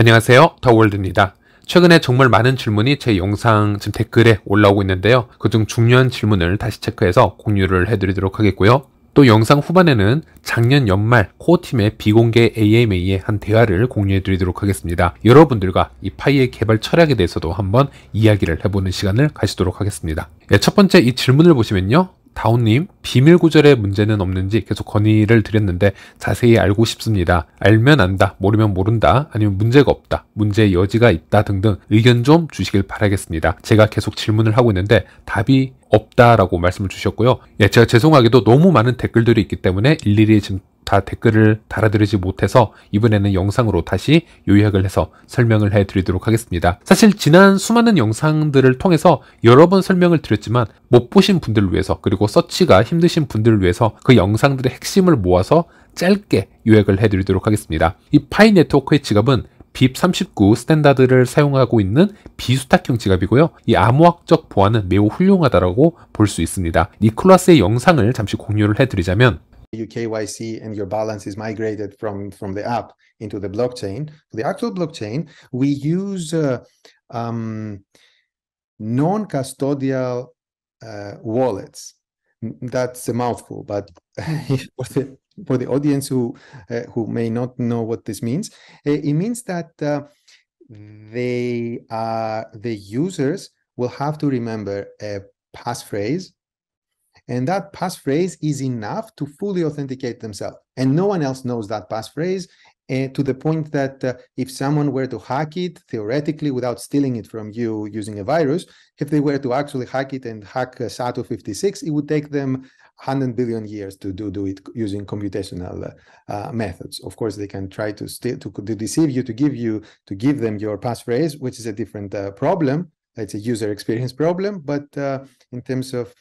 안녕하세요, 더월드입니다. 최근에 정말 많은 질문이 제 영상 지금 댓글에 올라오고 있는데요. 그중 중요한 질문을 다시 체크해서 공유를 해드리도록 하겠고요. 또 영상 후반에는 작년 연말 코어팀의 비공개 AMA의 한 대화를 공유해드리도록 하겠습니다. 여러분들과 이 파이의 개발 철학에 대해서도 한번 이야기를 해보는 시간을 가지도록 하겠습니다. 첫 번째 이 질문을 보시면요. 다운님, 비밀 구절에 문제는 없는지 계속 건의를 드렸는데 자세히 알고 싶습니다. 알면 안다, 모르면 모른다, 아니면 문제가 없다, 문제의 여지가 있다 등등 의견 좀 주시길 바라겠습니다. 제가 계속 질문을 하고 있는데 답이 없다라고 말씀을 주셨고요. 제가 죄송하게도 너무 많은 댓글들이 있기 때문에 일일이 지금 다 댓글을 달아드리지 못해서 이번에는 영상으로 다시 요약을 해서 설명을 해드리도록 하겠습니다. 사실 지난 수많은 영상들을 통해서 여러 번 설명을 드렸지만 못 보신 분들을 위해서, 그리고 서치가 힘드신 분들을 위해서 그 영상들의 핵심을 모아서 짧게 요약을 해드리도록 하겠습니다. 이 파이 네트워크의 지갑은 BIP39 스탠다드를 사용하고 있는 비수탁형 지갑이고요. 이 암호학적 보안은 매우 훌륭하다고 볼 수 있습니다. 니콜라스의 영상을 잠시 공유를 해드리자면 your KYC and your balance is migrated from the app into the blockchain. The actual blockchain, we use non-custodial wallets. That's a mouthful, but for the audience who may not know what this means, it means that the users will have to remember a passphrase. And that passphrase is enough to fully authenticate themselves. And no one else knows that passphrase, to the point that if someone were to hack it, theoretically, without stealing it from you using a virus, if they were to actually hack it and hack SATO56, it would take them 100 billion years to do it using computational methods. Of course, they can try to deceive you, to give them your passphrase, which is a different problem. It's a user experience problem, but in terms of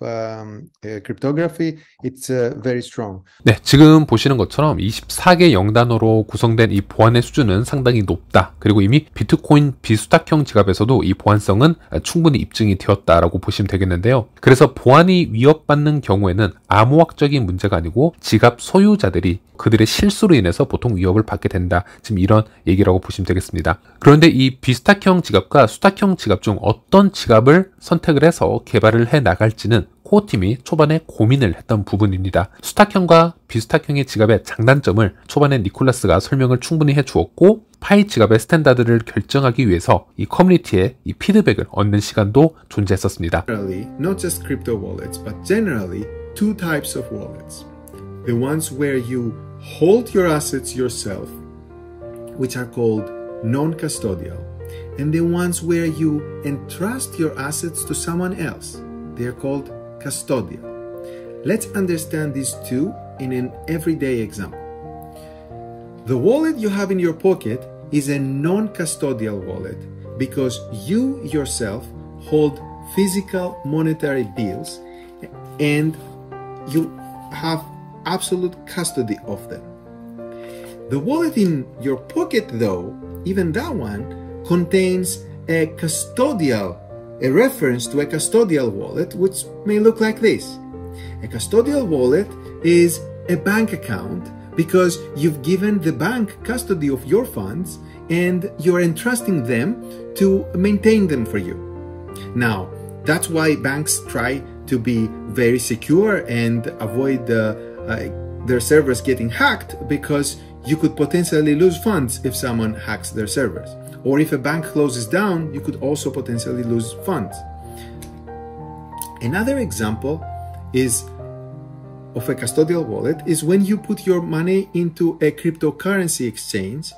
cryptography, it's very strong. 네, 지금 보시는 것처럼 24개 영단어로 구성된 이 보안의 수준은 상당히 높다. 그리고 이미 비트코인 비수탁형 지갑에서도 이 보안성은 충분히 입증이 되었다라고 보시면 되겠는데요. 그래서 보안이 위협받는 경우에는 암호학적인 문제가 아니고 지갑 소유자들이 그들의 실수로 인해서 보통 위협을 받게 된다. 지금 이런 얘기라고 보시면 되겠습니다. 그런데 이 비수탁형 지갑과 수탁형 지갑 중 어떤 지갑을 선택을 해서 개발을 해 나갈지는 코어팀이 초반에 고민을 했던 부분입니다. 수탁형과 비수탁형의 지갑의 장단점을 초반에 니콜라스가 설명을 충분히 해주었고, 파이 지갑의 스탠다드를 결정하기 위해서 이 커뮤니티의 이 피드백을 얻는 시간도 존재했었습니다. Generally, not just crypto wallets, but generally two types of wallets. The ones where you hold your assets yourself, which are called non-custodial, and the ones where you entrust your assets to someone else. They are called custodial. Let's understand these two in an everyday example. The wallet you have in your pocket is a non-custodial wallet because you yourself hold physical monetary bills and you have absolute custody of them. The wallet in your pocket, though, even that one, contains a reference to a custodial wallet, which may look like this. A custodial wallet is a bank account because you've given the bank custody of your funds and you're entrusting them to maintain them for you. Now, that's why banks try to be very secure and avoid their servers getting hacked, because you could potentially lose funds if someone hacks their servers. Or if a bank closes down, you could also potentially lose funds. Another example of a custodial wallet is when you put your money into a cryptocurrency exchange.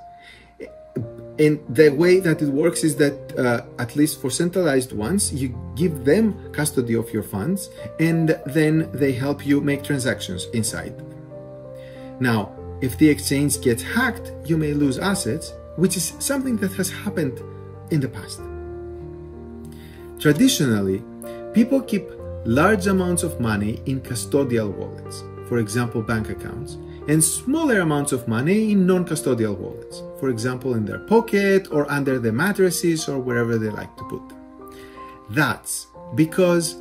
And the way that it works is that, at least for centralized ones, you give them custody of your funds and then they help you make transactions inside. Now, if the exchange gets hacked, you may lose assets, which is something that has happened in the past. Traditionally, people keep large amounts of money in custodial wallets, for example, bank accounts, and smaller amounts of money in non-custodial wallets, for example, in their pocket or under the mattresses or wherever they like to put them. That's because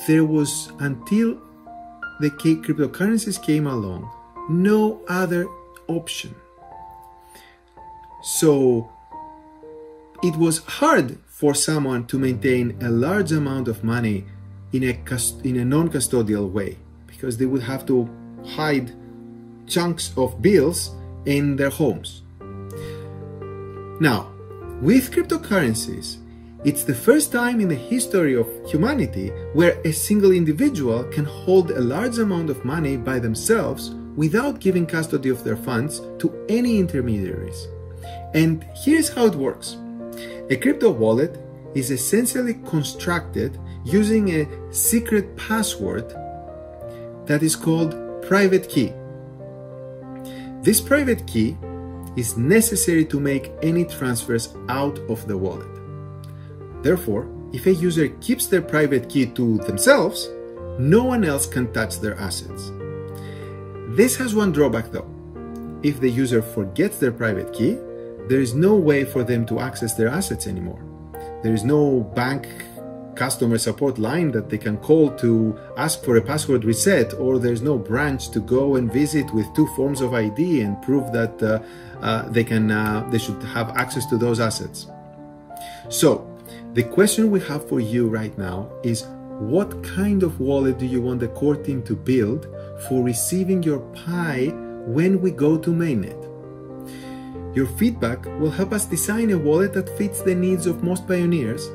there was, until the cryptocurrencies came along, no other option. So it was hard for someone to maintain a large amount of money in a non-custodial way, because they would have to hide chunks of bills in their homes. Now, with cryptocurrencies, it's the first time in the history of humanity where a single individual can hold a large amount of money by themselves without giving custody of their funds to any intermediaries. And here's how it works. A crypto wallet is essentially constructed using a secret password that is called private key. This private key is necessary to make any transfers out of the wallet. Therefore, if a user keeps their private key to themselves, no one else can touch their assets. This has one drawback though. If the user forgets their private key, there is no way for them to access their assets anymore. There is no bank customer support line that they can call to ask for a password reset, or there's no branch to go and visit with 2 forms of ID and prove that they should have access to those assets. So, the question we have for you right now is, what kind of wallet do you want the core team to build for receiving your Pi when we go to mainnet? Your feedback will help us design a wallet that fits the needs of most pioneers.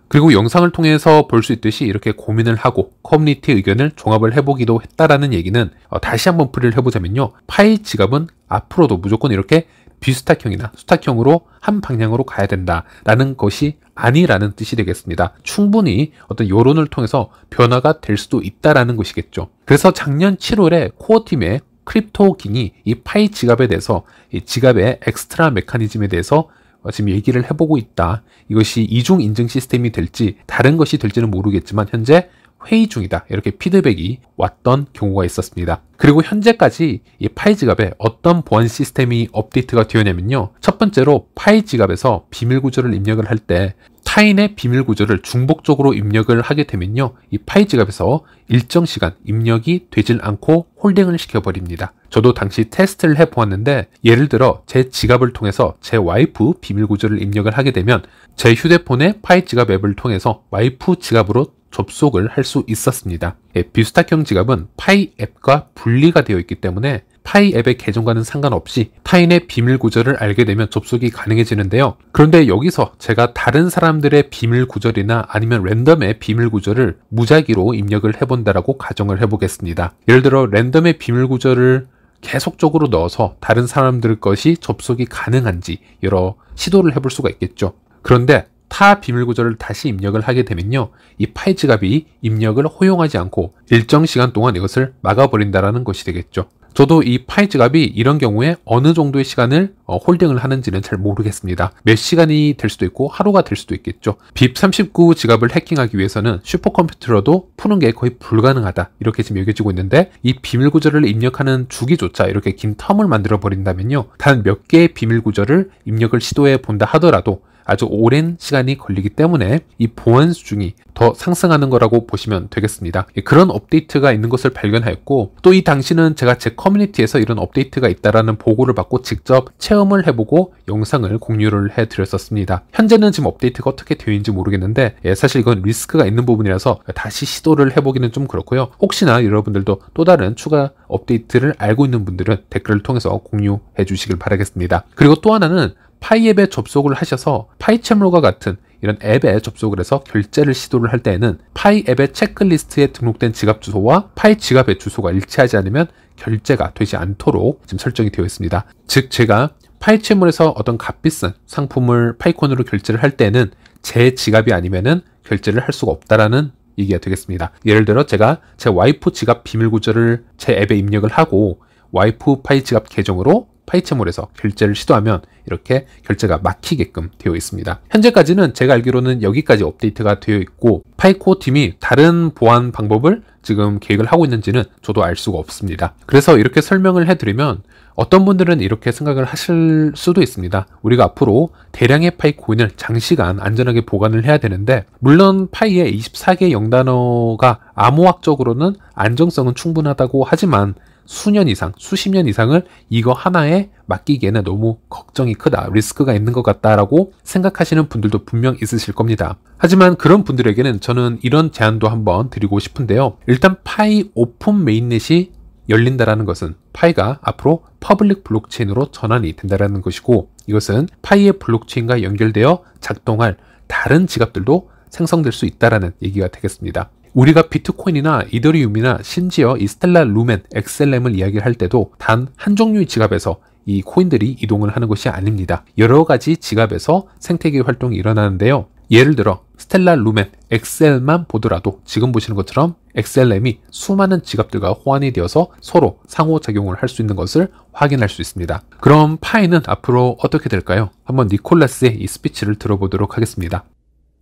그리고 영상을 통해서 볼 수 있듯이 이렇게 고민을 하고 커뮤니티 의견을 종합을 해보기도 했다라는 얘기는 다시 한번 풀이를 해보자면요. 파이 지갑은 앞으로도 무조건 이렇게 비스탁형이나 수탁형으로 한 방향으로 가야 된다라는 것이 아니라는 뜻이 되겠습니다. 충분히 어떤 여론을 통해서 변화가 될 수도 있다라는 것이겠죠. 그래서 작년 7월에 코어팀의 크립토긴이 이 파이 지갑에 대해서 이 지갑의 엑스트라 메커니즘에 대해서 지금 얘기를 해보고 있다. 이것이 이중 인증 시스템이 될지 다른 것이 될지는 모르겠지만 현재 회의 중이다. 이렇게 피드백이 왔던 경우가 있었습니다. 그리고 현재까지 이 파이 지갑에 어떤 보안 시스템이 업데이트가 되었냐면요. 첫 번째로 파이 지갑에서 비밀 구조를 입력을 할 때 타인의 비밀 구조를 중복적으로 입력을 하게 되면요. 이 파이 지갑에서 일정 시간 입력이 되질 않고 홀딩을 시켜버립니다. 저도 당시 테스트를 해보았는데 예를 들어 제 지갑을 통해서 제 와이프 비밀 구조를 입력을 하게 되면 제 휴대폰의 파이 지갑 앱을 통해서 와이프 지갑으로 접속을 할 수 있었습니다. 비스탁형 지갑은 파이 앱과 분리가 되어 있기 때문에 파이 앱의 계정과는 상관없이 타인의 비밀 구조를 알게 되면 접속이 가능해지는데요. 그런데 여기서 제가 다른 사람들의 비밀 구조나 아니면 랜덤의 비밀 구조를 무작위로 입력을 해본다라고 가정을 해보겠습니다. 예를 들어 랜덤의 비밀 구조를 계속적으로 넣어서 다른 사람들 것이 접속이 가능한지 여러 시도를 해볼 수가 있겠죠. 그런데 타 비밀 구조를 다시 입력을 하게 되면요. 이 파이 지갑이 입력을 허용하지 않고 일정 시간 동안 이것을 막아버린다라는 것이 되겠죠. 저도 이 파이 지갑이 이런 경우에 어느 정도의 시간을 홀딩을 하는지는 잘 모르겠습니다. 몇 시간이 될 수도 있고 하루가 될 수도 있겠죠. BIP39 지갑을 해킹하기 위해서는 슈퍼컴퓨터로도 푸는 게 거의 불가능하다. 이렇게 지금 여겨지고 있는데 이 비밀 구조를 입력하는 주기조차 이렇게 긴 텀을 만들어 버린다면요. 단 몇 개의 비밀 구조를 입력을 시도해 본다 하더라도 아주 오랜 시간이 걸리기 때문에 이 보안 수준이 더 상승하는 거라고 보시면 되겠습니다. 그런 업데이트가 있는 것을 발견하였고 또 이 당시는 제가 제 커뮤니티에서 이런 업데이트가 있다라는 보고를 받고 직접 체험을 해보고 영상을 공유를 해드렸었습니다. 현재는 지금 업데이트가 어떻게 되어 있는지 모르겠는데 사실 이건 리스크가 있는 부분이라서 다시 시도를 해보기는 좀 그렇고요. 혹시나 여러분들도 또 다른 추가 업데이트를 알고 있는 분들은 댓글을 통해서 공유해 주시길 바라겠습니다. 그리고 또 하나는 파이 앱에 접속을 하셔서 파이챔로가 같은 이런 앱에 접속을 해서 결제를 시도를 할 때에는 파이 앱의 체크리스트에 등록된 지갑 주소와 파이 지갑의 주소가 일치하지 않으면 결제가 되지 않도록 지금 설정이 되어 있습니다. 즉 제가 파이챔몰에서 어떤 값비싼 상품을 파이콘으로 결제를 할 때는 제 지갑이 아니면은 결제를 할 수가 없다라는 얘기가 되겠습니다. 예를 들어 제가 제 와이프 지갑 비밀 구조를 제 앱에 입력을 하고 와이프 파이 지갑 계정으로 파이챔몰에서 결제를 시도하면 이렇게 결제가 막히게끔 되어 있습니다. 현재까지는 제가 알기로는 여기까지 업데이트가 되어 있고 파이코어 팀이 다른 보안 방법을 지금 계획을 하고 있는지는 저도 알 수가 없습니다. 그래서 이렇게 설명을 해드리면 어떤 분들은 이렇게 생각을 하실 수도 있습니다. 우리가 앞으로 대량의 파이 코인을 장시간 안전하게 보관을 해야 되는데 물론 파이의 24개 영단어가 암호학적으로는 안정성은 충분하다고 하지만 수년 이상, 수십 년 이상을 이거 하나에 맡기기에는 너무 걱정이 크다, 리스크가 있는 것 같다라고 생각하시는 분들도 분명 있으실 겁니다. 하지만 그런 분들에게는 저는 이런 제안도 한번 드리고 싶은데요. 일단 파이 오픈 메인넷이 열린다라는 것은 파이가 앞으로 퍼블릭 블록체인으로 전환이 된다라는 것이고, 이것은 파이의 블록체인과 연결되어 작동할 다른 지갑들도 생성될 수 있다라는 얘기가 되겠습니다. 우리가 비트코인이나 이더리움이나 심지어 이 스텔라 루멘, XLM을 이야기할 때도 단 한 종류의 지갑에서 이 코인들이 이동을 하는 것이 아닙니다. 여러 가지 지갑에서 생태계 활동이 일어나는데요. 예를 들어 스텔라 루멘, XL만 보더라도 지금 보시는 것처럼 XLM이 수많은 지갑들과 호환이 되어서 서로 상호작용을 할 수 있는 것을 확인할 수 있습니다. 그럼 파이는 앞으로 어떻게 될까요? 한번 니콜라스의 이 스피치를 들어보도록 하겠습니다.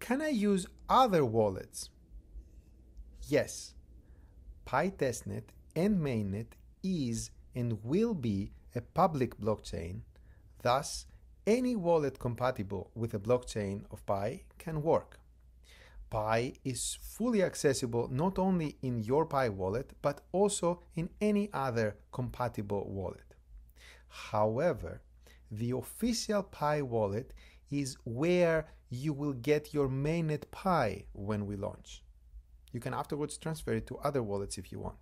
Can I use other wallets? Yes. Pi testnet and mainnet is and will be a public blockchain. Thus, any wallet compatible with a blockchain of Pi can work. Pi is fully accessible not only in your Pi wallet, but also in any other compatible wallet. However, the official Pi wallet is where you will get your mainnet Pi when we launch. You can afterwards transfer it to other wallets if you want.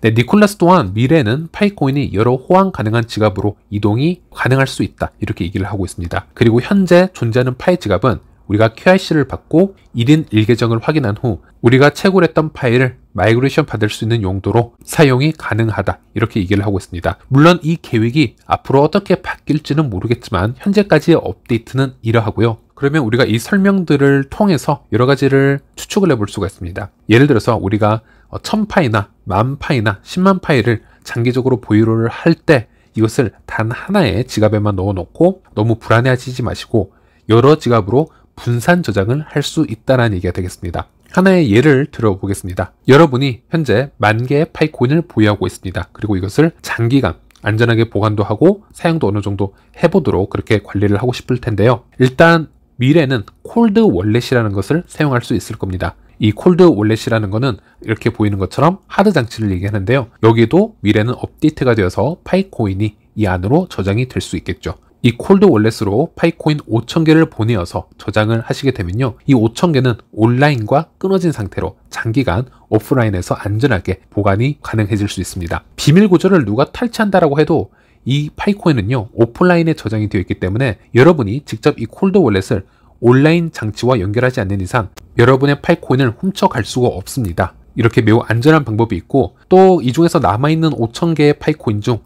네, 니콜라스 또한 미래에는 파이코인이 여러 호환 가능한 지갑으로 이동이 가능할 수 있다, 이렇게 얘기를 하고 있습니다. 그리고 현재 존재하는 파이 지갑은 우리가 QIC를 받고 1인 1계정을 확인한 후 우리가 채굴했던 파일을 마이그레이션 받을 수 있는 용도로 사용이 가능하다, 이렇게 얘기를 하고 있습니다. 물론 이 계획이 앞으로 어떻게 바뀔지는 모르겠지만 현재까지의 업데이트는 이러하고요. 그러면 우리가 이 설명들을 통해서 여러 가지를 추측을 해볼 수가 있습니다. 예를 들어서 우리가 1000파이나 10,000파이나 10만 파이를 장기적으로 보유를 할 때 이것을 단 하나의 지갑에만 넣어놓고 너무 불안해하시지 마시고 여러 지갑으로 분산 저장을 할 수 있다는 얘기가 되겠습니다. 하나의 예를 들어보겠습니다. 여러분이 현재 10,000개의 파이코인을 보유하고 있습니다. 그리고 이것을 장기간 안전하게 보관도 하고 사용도 어느 정도 해보도록 그렇게 관리를 하고 싶을 텐데요. 일단 미래는 콜드 월렛이라는 것을 사용할 수 있을 겁니다. 이 콜드 월렛이라는 것은 이렇게 보이는 것처럼 하드 장치를 얘기하는데요. 여기도 미래는 업데이트가 되어서 파이코인이 이 안으로 저장이 될 수 있겠죠. 이 콜드 월렛으로 파이코인 5,000개를 보내어서 저장을 하시게 되면요, 이 5,000개는 온라인과 끊어진 상태로 장기간 오프라인에서 안전하게 보관이 가능해질 수 있습니다. 비밀 구조를 누가 탈취한다라고 해도 이 파이코인은요, 오프라인에 저장이 되어 있기 때문에 여러분이 직접 이 콜드 월렛을 온라인 장치와 연결하지 않는 이상 여러분의 파이코인을 훔쳐갈 수가 없습니다. 이렇게 매우 안전한 방법이 있고, 또 이 중에서 남아있는 5,000개의 파이코인 중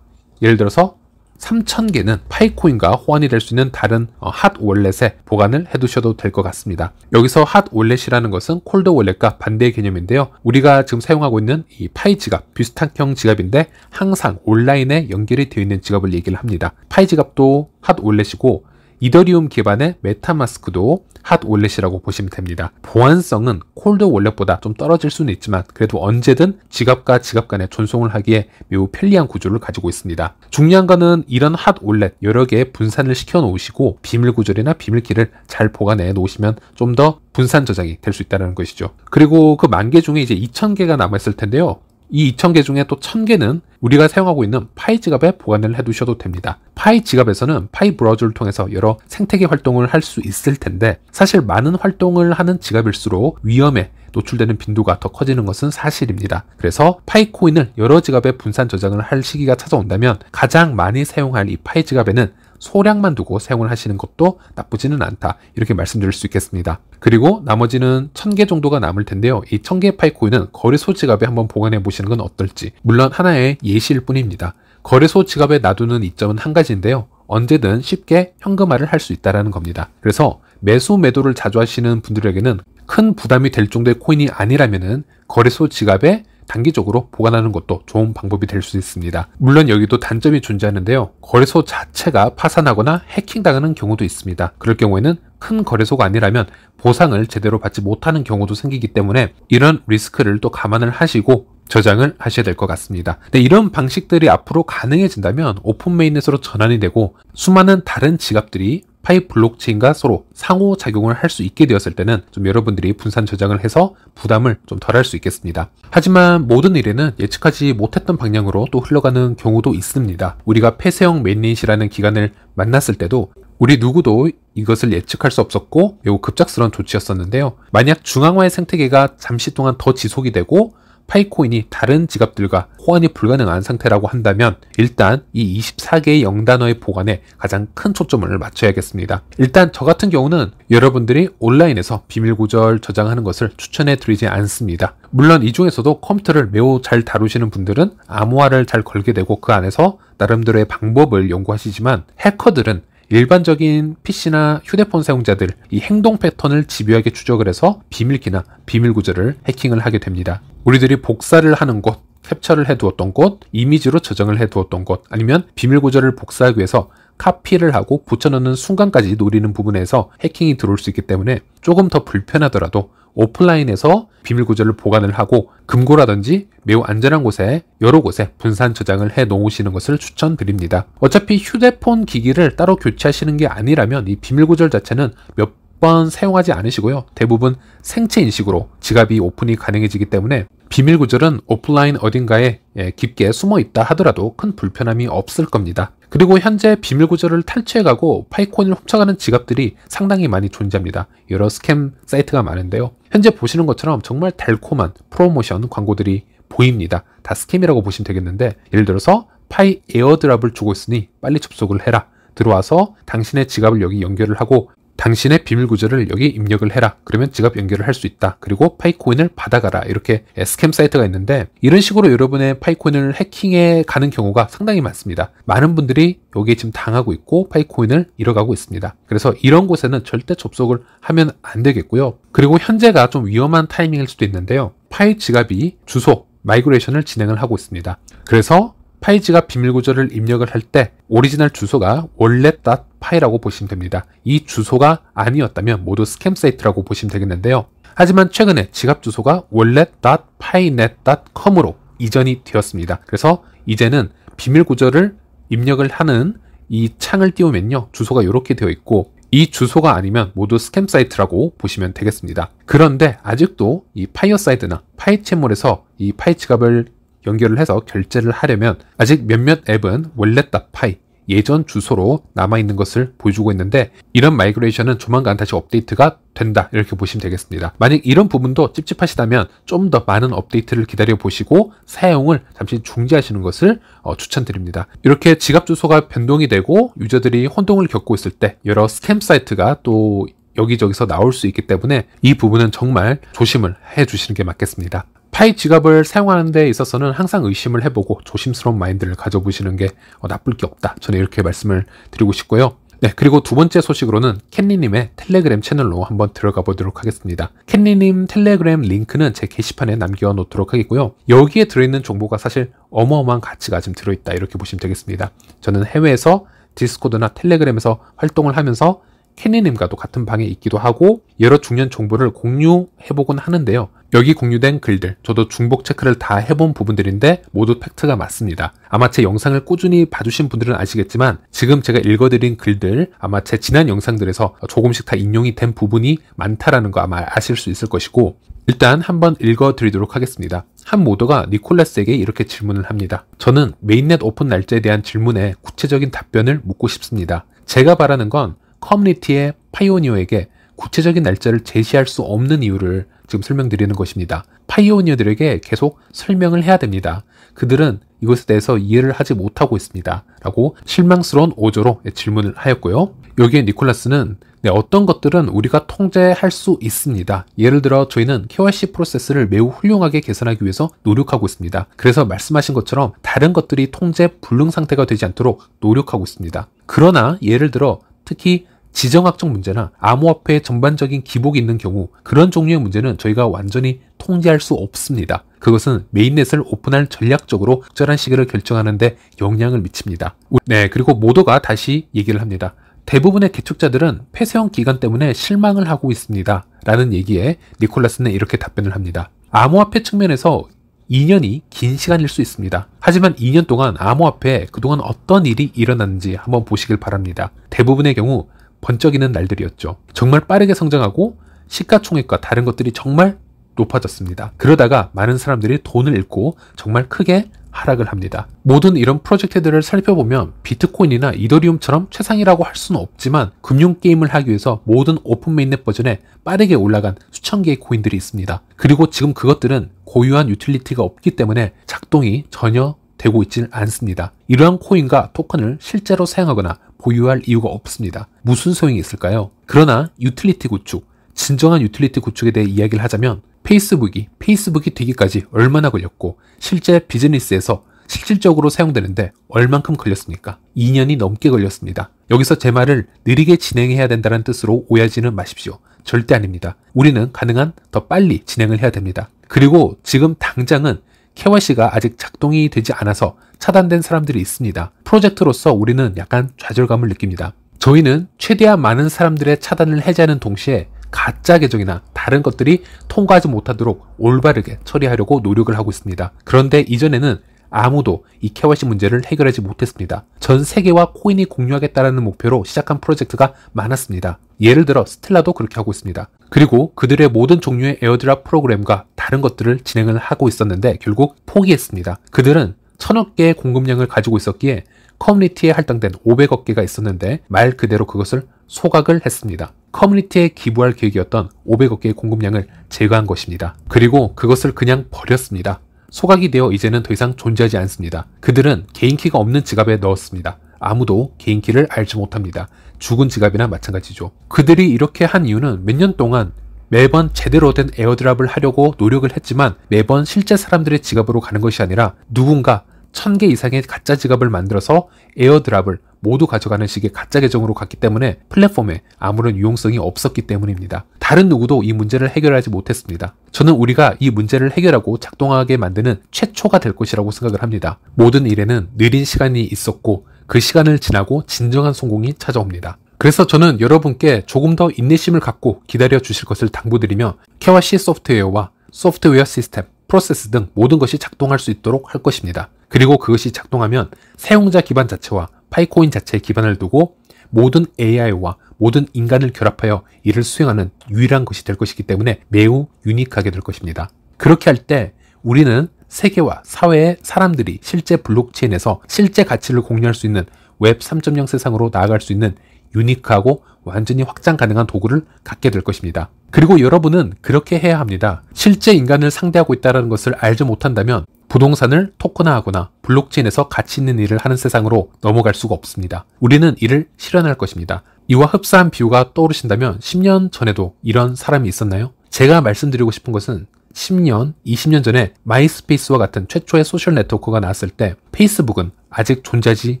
예를 들어서 3,000개는 파이코인과 호환이 될 수 있는 다른 핫 월렛에 보관을 해두셔도 될 것 같습니다. 여기서 핫 월렛이라는 것은 콜드 월렛과 반대의 개념인데요. 우리가 지금 사용하고 있는 이 파이 지갑, 비슷한형 지갑인데 항상 온라인에 연결이 되어 있는 지갑을 얘기를 합니다. 파이 지갑도 핫 월렛이고 이더리움 기반의 메타마스크도 핫 월렛이라고 보시면 됩니다. 보안성은 콜드 월렛보다 좀 떨어질 수는 있지만 그래도 언제든 지갑과 지갑 간에 전송을 하기에 매우 편리한 구조를 가지고 있습니다. 중요한 거는 이런 핫 월렛 여러 개 분산을 시켜 놓으시고 비밀 구절이나 비밀키를 잘 보관해 놓으시면 좀 더 분산 저장이 될 수 있다는 것이죠. 그리고 그 10,000개 중에 이제 2,000개가 남아있을 텐데요. 이 2,000개 중에 또 1,000개는 우리가 사용하고 있는 파이 지갑에 보관을 해두셔도 됩니다. 파이 지갑에서는 파이 브라우저를 통해서 여러 생태계 활동을 할 수 있을 텐데 사실 많은 활동을 하는 지갑일수록 위험에 노출되는 빈도가 더 커지는 것은 사실입니다. 그래서 파이코인을 여러 지갑에 분산 저장을 할 시기가 찾아온다면 가장 많이 사용할 이 파이 지갑에는 소량만 두고 사용을 하시는 것도 나쁘지는 않다, 이렇게 말씀드릴 수 있겠습니다. 그리고 나머지는 1,000개 정도가 남을 텐데요. 이 1,000개의 파이코인은 거래소 지갑에 한번 보관해 보시는 건 어떨지, 물론 하나의 예시일 뿐입니다. 거래소 지갑에 놔두는 이점은 한 가지인데요. 언제든 쉽게 현금화를 할 수 있다는 겁니다. 그래서 매수 매도를 자주 하시는 분들에게는 큰 부담이 될 정도의 코인이 아니라면은 거래소 지갑에 단기적으로 보관하는 것도 좋은 방법이 될 수 있습니다. 물론 여기도 단점이 존재하는데요. 거래소 자체가 파산하거나 해킹당하는 경우도 있습니다. 그럴 경우에는 큰 거래소가 아니라면 보상을 제대로 받지 못하는 경우도 생기기 때문에 이런 리스크를 또 감안을 하시고 저장을 하셔야 될 것 같습니다. 근데 이런 방식들이 앞으로 가능해진다면 오픈 메인넷으로 전환이 되고 수많은 다른 지갑들이 파이 블록체인과 서로 상호작용을 할 수 있게 되었을 때는 좀 여러분들이 분산 저장을 해서 부담을 좀 덜 할 수 있겠습니다. 하지만 모든 일에는 예측하지 못했던 방향으로 또 흘러가는 경우도 있습니다. 우리가 폐쇄형 메인넷이라는 기간을 만났을 때도 우리 누구도 이것을 예측할 수 없었고 매우 급작스러운 조치였었는데요. 만약 중앙화의 생태계가 잠시 동안 더 지속이 되고 파이코인이 다른 지갑들과 호환이 불가능한 상태라고 한다면 일단 이 24개의 0단어의 보관에 가장 큰 초점을 맞춰야겠습니다. 일단 저 같은 경우는 여러분들이 온라인에서 비밀구절 저장하는 것을 추천해 드리지 않습니다. 물론 이 중에서도 컴퓨터를 매우 잘 다루시는 분들은 암호화를 잘 걸게 되고 그 안에서 나름대로의 방법을 연구하시지만 해커들은 일반적인 PC나 휴대폰 사용자들 이 행동 패턴을 집요하게 추적을 해서 비밀키나 비밀구절을 해킹을 하게 됩니다. 우리들이 복사를 하는 곳, 캡처를 해두었던 곳, 이미지로 저장을 해두었던 곳, 아니면 비밀구절을 복사하기 위해서 카피를 하고 붙여넣는 순간까지 노리는 부분에서 해킹이 들어올 수 있기 때문에 조금 더 불편하더라도 오프라인에서 비밀구절을 보관을 하고 금고라든지 매우 안전한 곳에 여러 곳에 분산 저장을 해 놓으시는 것을 추천드립니다. 어차피 휴대폰 기기를 따로 교체하시는 게 아니라면 이 비밀구절 자체는 몇 번 사용하지 않으시고요. 대부분 생체 인식으로 지갑이 오픈이 가능해지기 때문에 비밀구절은 오프라인 어딘가에 깊게 숨어 있다 하더라도 큰 불편함이 없을 겁니다. 그리고 현재 비밀구절을 탈취해가고 파이코인을 훔쳐가는 지갑들이 상당히 많이 존재합니다. 여러 스캠 사이트가 많은데요. 현재 보시는 것처럼 정말 달콤한 프로모션 광고들이 보입니다. 다 스캠이라고 보시면 되겠는데 예를 들어서 파이 에어드랍을 주고 있으니 빨리 접속을 해라. 들어와서 당신의 지갑을 여기 연결을 하고 당신의 비밀구절을 여기 입력을 해라. 그러면 지갑 연결을 할 수 있다. 그리고 파이코인을 받아가라. 이렇게 스캠 사이트가 있는데 이런 식으로 여러분의 파이코인을 해킹해 가는 경우가 상당히 많습니다. 많은 분들이 여기에 지금 당하고 있고 파이코인을 잃어가고 있습니다. 그래서 이런 곳에는 절대 접속을 하면 안 되겠고요. 그리고 현재가 좀 위험한 타이밍일 수도 있는데요. 파이 지갑이 주소 마이그레이션을 진행을 하고 있습니다. 그래서 파이 지갑 비밀구절을 입력을 할 때 오리지널 주소가 wallet.py라고 보시면 됩니다. 이 주소가 아니었다면 모두 스캠 사이트라고 보시면 되겠는데요. 하지만 최근에 지갑 주소가 wallet.pynet.com으로 이전이 되었습니다. 그래서 이제는 비밀구절을 입력을 하는 이 창을 띄우면요. 주소가 이렇게 되어 있고 이 주소가 아니면 모두 스캠 사이트라고 보시면 되겠습니다. 그런데 아직도 이 파이어사이드나 파이채몰에서 이 파이 지갑을 연결을 해서 결제를 하려면 아직 몇몇 앱은 wallet.py 예전 주소로 남아있는 것을 보여주고 있는데 이런 마이그레이션은 조만간 다시 업데이트가 된다 이렇게 보시면 되겠습니다. 만약 이런 부분도 찝찝하시다면 좀 더 많은 업데이트를 기다려 보시고 사용을 잠시 중지하시는 것을 추천드립니다. 이렇게 지갑 주소가 변동이 되고 유저들이 혼동을 겪고 있을 때 여러 스캠 사이트가 또 여기저기서 나올 수 있기 때문에 이 부분은 정말 조심을 해 주시는 게 맞겠습니다. 파이 지갑을 사용하는 데 있어서는 항상 의심을 해보고 조심스러운 마인드를 가져보시는 게 나쁠 게 없다. 저는 이렇게 말씀을 드리고 싶고요. 네, 그리고 두 번째 소식으로는 캔리님의 텔레그램 채널로 한번 들어가 보도록 하겠습니다. 캔리님 텔레그램 링크는 제 게시판에 남겨놓도록 하겠고요. 여기에 들어있는 정보가 사실 어마어마한 가치가 지금 들어있다 이렇게 보시면 되겠습니다. 저는 해외에서 디스코드나 텔레그램에서 활동을 하면서 캔리님과도 같은 방에 있기도 하고 여러 중요한 정보를 공유해보곤 하는데요. 여기 공유된 글들, 저도 중복 체크를 다 해본 부분들인데 모두 팩트가 맞습니다. 아마 제 영상을 꾸준히 봐주신 분들은 아시겠지만 지금 제가 읽어드린 글들 아마 제 지난 영상들에서 조금씩 다 인용이 된 부분이 많다라는 거 아마 아실 수 있을 것이고 일단 한번 읽어드리도록 하겠습니다. 한 모더가 니콜라스에게 이렇게 질문을 합니다. 저는 메인넷 오픈 날짜에 대한 질문에 구체적인 답변을 묻고 싶습니다. 제가 바라는 건 커뮤니티의 파이오니어에게 구체적인 날짜를 제시할 수 없는 이유를 지금 설명드리는 것입니다. 파이오니어들에게 계속 설명을 해야 됩니다. 그들은 이것에 대해서 이해를 하지 못하고 있습니다. 라고 실망스러운 어조로 질문을 하였고요. 여기에 니콜라스는 어떤 것들은 우리가 통제할 수 있습니다. 예를 들어 저희는 KYC 프로세스를 매우 훌륭하게 개선하기 위해서 노력하고 있습니다. 그래서 말씀하신 것처럼 다른 것들이 통제 불능 상태가 되지 않도록 노력하고 있습니다. 그러나 예를 들어 특히 지정학적 문제나 암호화폐의 전반적인 기복이 있는 경우 그런 종류의 문제는 저희가 완전히 통제할 수 없습니다. 그것은 메인넷을 오픈할 전략적으로 적절한 시기를 결정하는 데 영향을 미칩니다. 네, 그리고 모더가 다시 얘기를 합니다. 대부분의 개척자들은 폐쇄형 기간 때문에 실망을 하고 있습니다. 라는 얘기에 니콜라스는 이렇게 답변을 합니다. 암호화폐 측면에서 2년이 긴 시간일 수 있습니다. 하지만 2년 동안 암호화폐에 그동안 어떤 일이 일어났는지 한번 보시길 바랍니다. 대부분의 경우 번쩍이는 날들이었죠. 정말 빠르게 성장하고 시가총액과 다른 것들이 정말 높아졌습니다. 그러다가 많은 사람들이 돈을 잃고 정말 크게 하락을 합니다. 모든 이런 프로젝트들을 살펴보면 비트코인이나 이더리움처럼 최상이라고 할 수는 없지만 금융 게임을 하기 위해서 모든 오픈 메인넷 버전에 빠르게 올라간 수천 개의 코인들이 있습니다. 그리고 지금 그것들은 고유한 유틸리티가 없기 때문에 작동이 전혀 되고 있질 않습니다. 이러한 코인과 토큰을 실제로 사용하거나 보유할 이유가 없습니다. 무슨 소용이 있을까요? 그러나 유틸리티 구축, 진정한 유틸리티 구축에 대해 이야기를 하자면 페이스북이 되기까지 얼마나 걸렸고 실제 비즈니스에서 실질적으로 사용되는데 얼만큼 걸렸습니까? 2년이 넘게 걸렸습니다. 여기서 제 말을 느리게 진행해야 된다는 뜻으로 오해하지는 마십시오. 절대 아닙니다. 우리는 가능한 더 빨리 진행을 해야 됩니다. 그리고 지금 당장은 KYC가 아직 작동이 되지 않아서 차단된 사람들이 있습니다. 프로젝트로서 우리는 약간 좌절감을 느낍니다. 저희는 최대한 많은 사람들의 차단을 해제하는 동시에 가짜 계정이나 다른 것들이 통과하지 못하도록 올바르게 처리하려고 노력을 하고 있습니다. 그런데 이전에는 아무도 이 KYC 문제를 해결하지 못했습니다. 전 세계와 코인이 공유하겠다는 목표로 시작한 프로젝트가 많았습니다. 예를 들어 스텔라도 그렇게 하고 있습니다. 그리고 그들의 모든 종류의 에어드랍 프로그램과 다른 것들을 진행을 하고 있었는데 결국 포기했습니다. 그들은 1000억 개의 공급량을 가지고 있었기에 커뮤니티에 할당된 500억 개가 있었는데 말 그대로 그것을 소각을 했습니다. 커뮤니티에 기부할 계획이었던 500억 개의 공급량을 제거한 것입니다. 그리고 그것을 그냥 버렸습니다. 소각이 되어 이제는 더 이상 존재하지 않습니다. 그들은 개인키가 없는 지갑에 넣었습니다. 아무도 개인키를 알지 못합니다. 죽은 지갑이나 마찬가지죠. 그들이 이렇게 한 이유는 몇 년 동안 매번 제대로 된 에어드랍을 하려고 노력을 했지만 매번 실제 사람들의 지갑으로 가는 것이 아니라 누군가 1000개 이상의 가짜 지갑을 만들어서 에어드랍을 모두 가져가는 식의 가짜 계정으로 갔기 때문에 플랫폼에 아무런 유용성이 없었기 때문입니다. 다른 누구도 이 문제를 해결하지 못했습니다. 저는 우리가 이 문제를 해결하고 작동하게 만드는 최초가 될 것이라고 생각을 합니다. 모든 일에는 느린 시간이 있었고 그 시간을 지나고 진정한 성공이 찾아옵니다. 그래서 저는 여러분께 조금 더 인내심을 갖고 기다려 주실 것을 당부드리며 KYC 소프트웨어와 소프트웨어 시스템, 프로세스 등 모든 것이 작동할 수 있도록 할 것입니다. 그리고 그것이 작동하면 사용자 기반 자체와 파이코인 자체의 기반을 두고 모든 AI와 모든 인간을 결합하여 이를 수행하는 유일한 것이 될 것이기 때문에 매우 유니크하게 될 것입니다. 그렇게 할 때 우리는 세계와 사회의 사람들이 실제 블록체인에서 실제 가치를 공유할 수 있는 웹 3.0 세상으로 나아갈 수 있는 유니크하고 완전히 확장 가능한 도구를 갖게 될 것입니다. 그리고 여러분은 그렇게 해야 합니다. 실제 인간을 상대하고 있다는 것을 알지 못한다면 부동산을 토큰화하거나 블록체인에서 가치 있는 일을 하는 세상으로 넘어갈 수가 없습니다. 우리는 이를 실현할 것입니다. 이와 흡사한 비유가 떠오르신다면 10년 전에도 이런 사람이 있었나요? 제가 말씀드리고 싶은 것은 10년, 20년 전에 마이스페이스와 같은 최초의 소셜 네트워크가 나왔을 때 페이스북은 아직 존재하지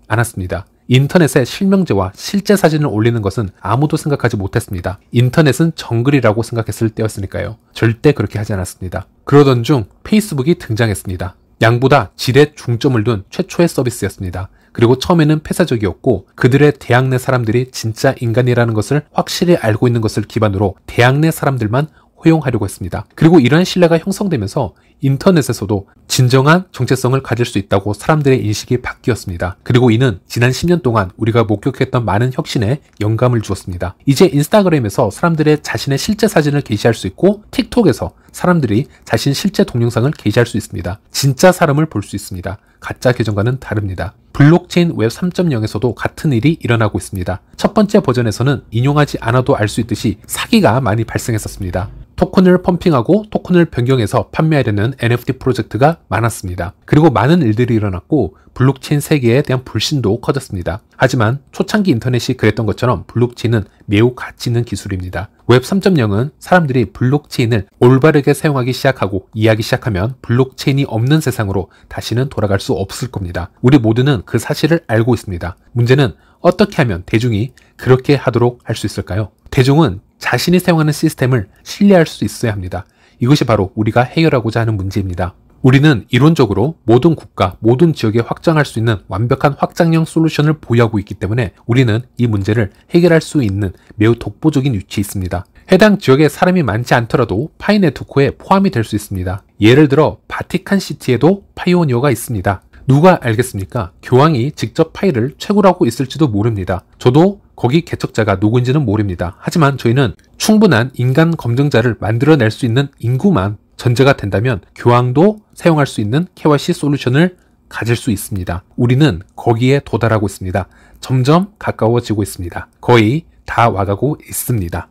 않았습니다. 인터넷에 실명제와 실제 사진을 올리는 것은 아무도 생각하지 못했습니다. 인터넷은 정글이라고 생각했을 때였으니까요. 절대 그렇게 하지 않았습니다. 그러던 중 페이스북이 등장했습니다. 양보다 질에 중점을 둔 최초의 서비스였습니다. 그리고 처음에는 폐쇄적이었고 그들의 대학 내 사람들이 진짜 인간이라는 것을 확실히 알고 있는 것을 기반으로 대학 내 사람들만 허용하려고 했습니다. 그리고 이러한 신뢰가 형성되면서 인터넷에서도 진정한 정체성을 가질 수 있다고 사람들의 인식이 바뀌었습니다. 그리고 이는 지난 10년 동안 우리가 목격했던 많은 혁신에 영감을 주었습니다. 이제 인스타그램에서 사람들의 자신의 실제 사진을 게시할 수 있고 틱톡에서 사람들이 자신 실제 동영상을 게시할 수 있습니다. 진짜 사람을 볼 수 있습니다. 가짜 계정과는 다릅니다. 블록체인 웹 3.0에서도 같은 일이 일어나고 있습니다. 첫 번째 버전에서는 인용하지 않아도 알 수 있듯이 사기가 많이 발생했었습니다. 토큰을 펌핑하고 토큰을 변경해서 판매하려는 NFT 프로젝트가 많았습니다. 그리고 많은 일들이 일어났고 블록체인 세계에 대한 불신도 커졌습니다. 하지만 초창기 인터넷이 그랬던 것처럼 블록체인은 매우 가치 있는 기술입니다. 웹 3.0은 사람들이 블록체인을 올바르게 사용하기 시작하고 이해하기 시작하면 블록체인이 없는 세상으로 다시는 돌아갈 수 없을 겁니다. 우리 모두는 그 사실을 알고 있습니다. 문제는 어떻게 하면 대중이 그렇게 하도록 할 수 있을까요? 대중은 자신이 사용하는 시스템을 신뢰할 수 있어야 합니다. 이것이 바로 우리가 해결하고자 하는 문제입니다. 우리는 이론적으로 모든 국가, 모든 지역에 확장할 수 있는 완벽한 확장형 솔루션을 보유하고 있기 때문에 우리는 이 문제를 해결할 수 있는 매우 독보적인 위치에 있습니다. 해당 지역에 사람이 많지 않더라도 파이 네트워크에 포함이 될 수 있습니다. 예를 들어 바티칸 시티에도 파이오니어가 있습니다. 누가 알겠습니까? 교황이 직접 파일을 채굴하고 있을지도 모릅니다. 저도 거기 개척자가 누구인지는 모릅니다. 하지만 저희는 충분한 인간 검증자를 만들어낼 수 있는 인구만 전제가 된다면 교황도 사용할 수 있는 KYC 솔루션을 가질 수 있습니다. 우리는 거기에 도달하고 있습니다. 점점 가까워지고 있습니다. 거의 다 와가고 있습니다.